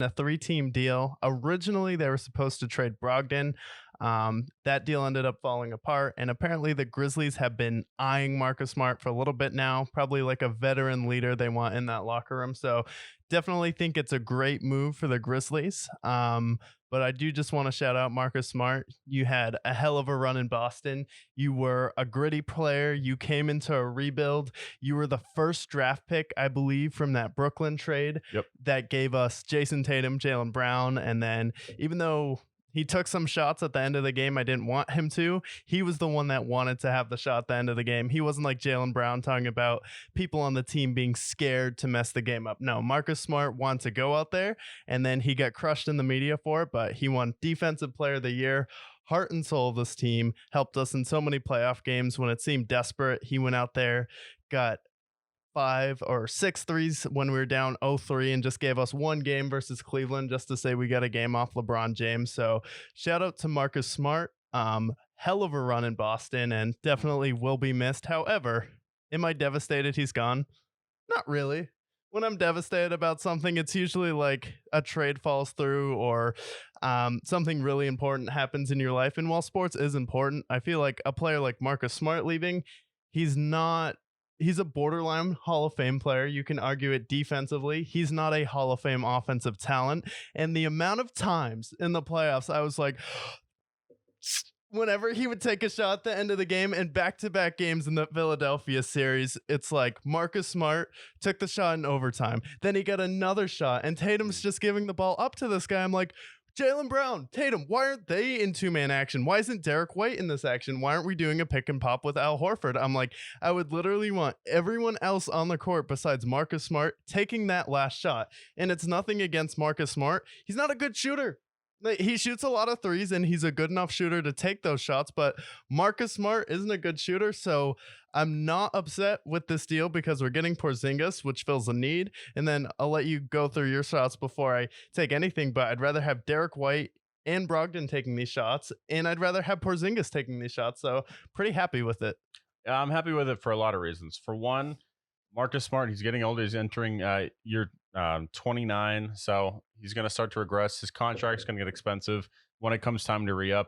a three-team deal. Originally, they were supposed to trade Brogdon. That deal ended up falling apart, and apparently the Grizzlies have been eyeing Marcus Smart for a little bit now, probably like a veteran leader they want in that locker room. So definitely think it's a great move for the Grizzlies. But I do just want to shout out Marcus Smart. You had a hell of a run in Boston. You were a gritty player. You came into a rebuild. You were the first draft pick, I believe, from that Brooklyn trade Yep. that gave us Jason Tatum, Jaylen Brown, and then even though he took some shots at the end of the game I didn't want him to, he was the one that wanted to have the shot at the end of the game. He wasn't like Jaylen Brown talking about people on the team being scared to mess the game up. No, Marcus Smart wanted to go out there, and then he got crushed in the media for it, but he won Defensive Player of the Year. Heart and soul of this team, helped us in so many playoff games when it seemed desperate. He went out there, got 5 or 6 threes when we were down 0-3 and just gave us one game versus Cleveland just to say we got a game off LeBron James. So shout out to Marcus Smart. Hell of a run in Boston and definitely will be missed. However, am I devastated he's gone? Not really. When I'm devastated about something, it's usually like a trade falls through or something really important happens in your life. And while sports is important, I feel like a player like Marcus Smart leaving, he's a borderline Hall of Fame player. You can argue it defensively. He's not a Hall of Fame offensive talent. And the amount of times in the playoffs, I was like, whenever he would take a shot at the end of the game and back-to-back games in the Philadelphia series, it's like Marcus Smart took the shot in overtime. Then he got another shot, and Tatum's just giving the ball up to this guy. I'm like, Jaylen Brown, Tatum, why aren't they in two-man action? Why isn't Derek White in this action? Why aren't we doing a pick and pop with Al Horford? I'm like, I would literally want everyone else on the court besides Marcus Smart taking that last shot. And it's nothing against Marcus Smart. He's not a good shooter. He shoots a lot of threes and he's a good enough shooter to take those shots, but Marcus Smart isn't a good shooter. So I'm not upset with this deal because we're getting Porzingis, which fills a need. And then I'll let you go through your shots before I take anything, but I'd rather have Derek White and Brogdon taking these shots, and I'd rather have Porzingis taking these shots. So pretty happy with it. I'm happy with it for a lot of reasons. For one, Marcus Smart, he's getting older. He's entering year 29, so he's going to start to regress. His contract's going to get expensive when it comes time to re-up.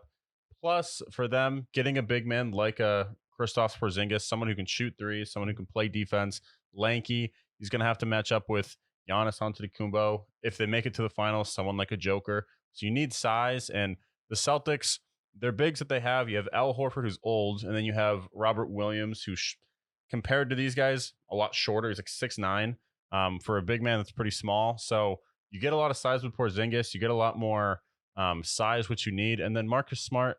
Plus, for them, getting a big man like a Kristaps Porzingis, someone who can shoot threes, someone who can play defense, lanky, he's going to have to match up with Giannis Antetokounmpo. If they make it to the finals, someone like a Joker. So you need size, and the Celtics, their bigs that they have, you have Al Horford, who's old, and then you have Robert Williams, who compared to these guys, a lot shorter. He's like 6'9". For a big man, that's pretty small. So you get a lot of size with Porzingis. You get a lot more size, which you need. And then Marcus Smart,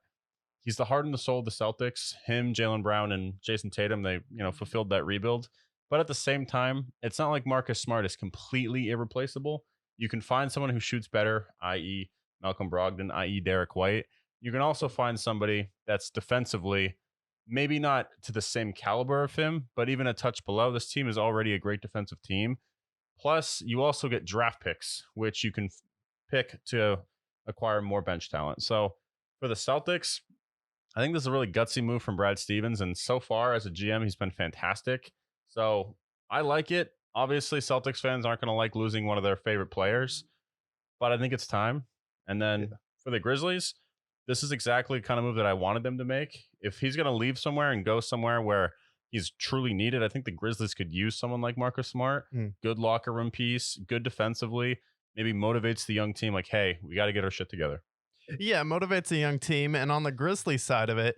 he's the heart and the soul of the Celtics. Him, Jaylen Brown, and Jason Tatum, they fulfilled that rebuild. But at the same time, it's not like Marcus Smart is completely irreplaceable. You can find someone who shoots better, i.e. Malcolm Brogdon, i.e. Derek White. You can also find somebody that's defensively maybe not to the same caliber of him, but even a touch below. This team is already a great defensive team. Plus, you also get draft picks, which you can pick to acquire more bench talent. So for the Celtics, I think this is a really gutsy move from Brad Stevens. And so far as a GM, he's been fantastic. So I like it. Obviously, Celtics fans aren't going to like losing one of their favorite players, but I think it's time. And then for the Grizzlies, this is exactly the kind of move that I wanted them to make. If he's going to leave somewhere and go somewhere where he's truly needed, I think the Grizzlies could use someone like Marcus Smart. Good locker room piece, good defensively, maybe motivates the young team like, hey, we got to get our shit together. Yeah, motivates a young team. And on the Grizzlies side of it,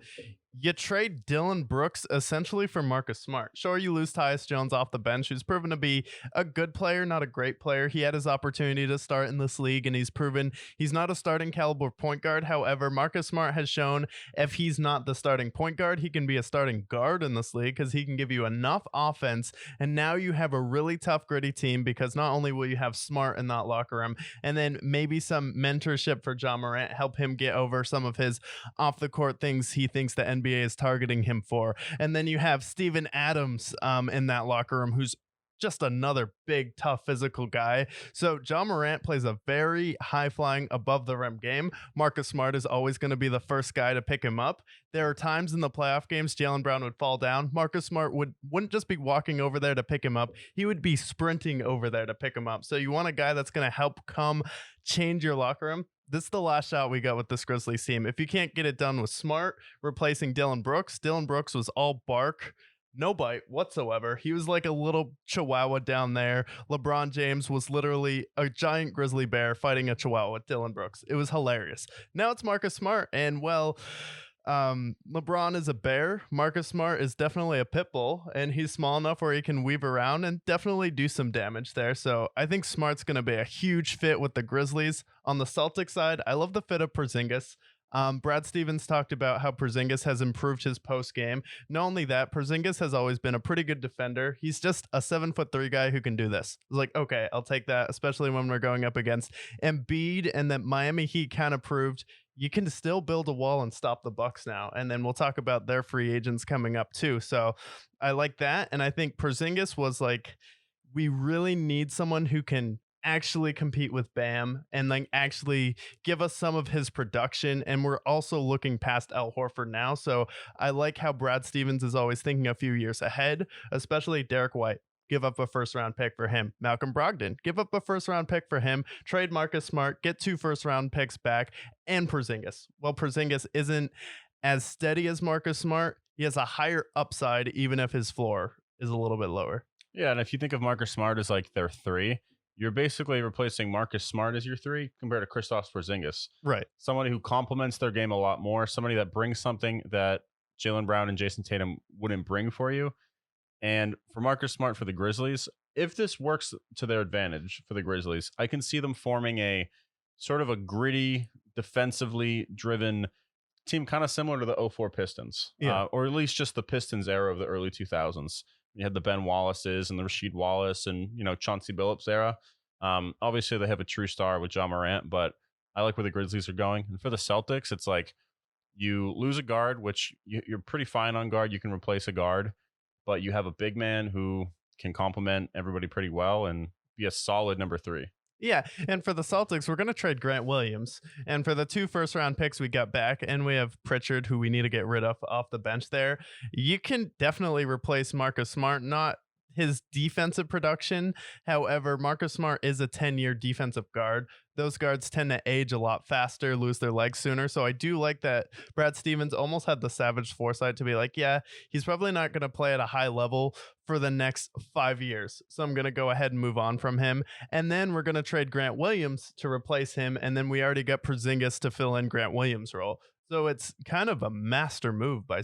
you trade Dylan Brooks essentially for Marcus Smart. Sure, you lose Tyus Jones off the bench, who's proven to be a good player, not a great player. He had his opportunity to start in this league, and he's proven he's not a starting caliber point guard. However, Marcus Smart has shown if he's not the starting point guard, he can be a starting guard in this league because he can give you enough offense. And now you have a really tough, gritty team because not only will you have Smart in that locker room, and then maybe some mentorship for John Morant, help him get over some of his off-the-court things he thinks the NBA is targeting him for. And then you have Steven Adams in that locker room, who's just another big, tough, physical guy. So John Morant plays a very high flying, above the rim game. Marcus Smart is always going to be the first guy to pick him up. There are times in the playoff games Jaylen Brown would fall down. Marcus Smart wouldn't just be walking over there to pick him up. He would be sprinting over there to pick him up. So you want a guy that's going to help come change your locker room. This is the last shot we got with this Grizzlies team. If you can't get it done with Smart replacing Dylan Brooks was all bark, no bite whatsoever. He was like a little chihuahua down there. LeBron James was literally a giant grizzly bear fighting a chihuahua with Dylan Brooks. It was hilarious. Now it's Marcus Smart, and well, LeBron is a bear. Marcus Smart is definitely a pit bull, and he's small enough where he can weave around and definitely do some damage there. So I think Smart's going to be a huge fit with the Grizzlies. On the Celtics side, I love the fit of Porzingis. Brad Stevens talked about how Porzingis has improved his post game. Not only that, Porzingis has always been a pretty good defender. He's just a 7'3" guy who can do this. It's like, okay, I'll take that, especially when we're going up against Embiid, and that Miami Heat kind of proved you can still build a wall and stop the Bucks now. And then we'll talk about their free agents coming up too. So I like that, and I think Porzingis was like, we really need someone who can actually compete with Bam and like actually give us some of his production. And we're also looking past Al Horford now. So I like how Brad Stevens is always thinking a few years ahead, especially Derek White. Give up a first round pick for him. Malcolm Brogdon, give up a first round pick for him. Trade Marcus Smart, get 2 first round picks back, and Porzingis. Well, Porzingis isn't as steady as Marcus Smart. He has a higher upside, even if his floor is a little bit lower. Yeah, and if you think of Marcus Smart as like their 3, you're basically replacing Marcus Smart as your 3 compared to Kristaps Porzingis. Right. Somebody who complements their game a lot more, somebody that brings something that Jaylen Brown and Jason Tatum wouldn't bring for you. And for Marcus Smart for the Grizzlies, if this works to their advantage for the Grizzlies, I can see them forming a sort of a gritty, defensively driven team, kind of similar to the 04 Pistons, or at least just the Pistons era of the early 2000s. You had the Ben Wallaces and the Rasheed Wallace and, Chauncey Billups era. Obviously, they have a true star with John Morant, but I like where the Grizzlies are going. And for the Celtics, it's like you lose a guard, which you're pretty fine on guard. You can replace a guard, but you have a big man who can complement everybody pretty well and be a solid number 3. Yeah, and for the Celtics, we're going to trade Grant Williams. And for the 2 first round picks we got back, and we have Pritchard, who we need to get rid of off the bench there, you can definitely replace Marcus Smart, not his defensive production. However, Marcus Smart is a 10-year defensive guard. Those guards tend to age a lot faster, lose their legs sooner. So I do like that Brad Stevens almost had the savage foresight to be like, yeah, he's probably not going to play at a high level for the next 5 years. So I'm going to go ahead and move on from him. And then we're going to trade Grant Williams to replace him. And then we already got Porzingis to fill in Grant Williams' role. So it's kind of a master move by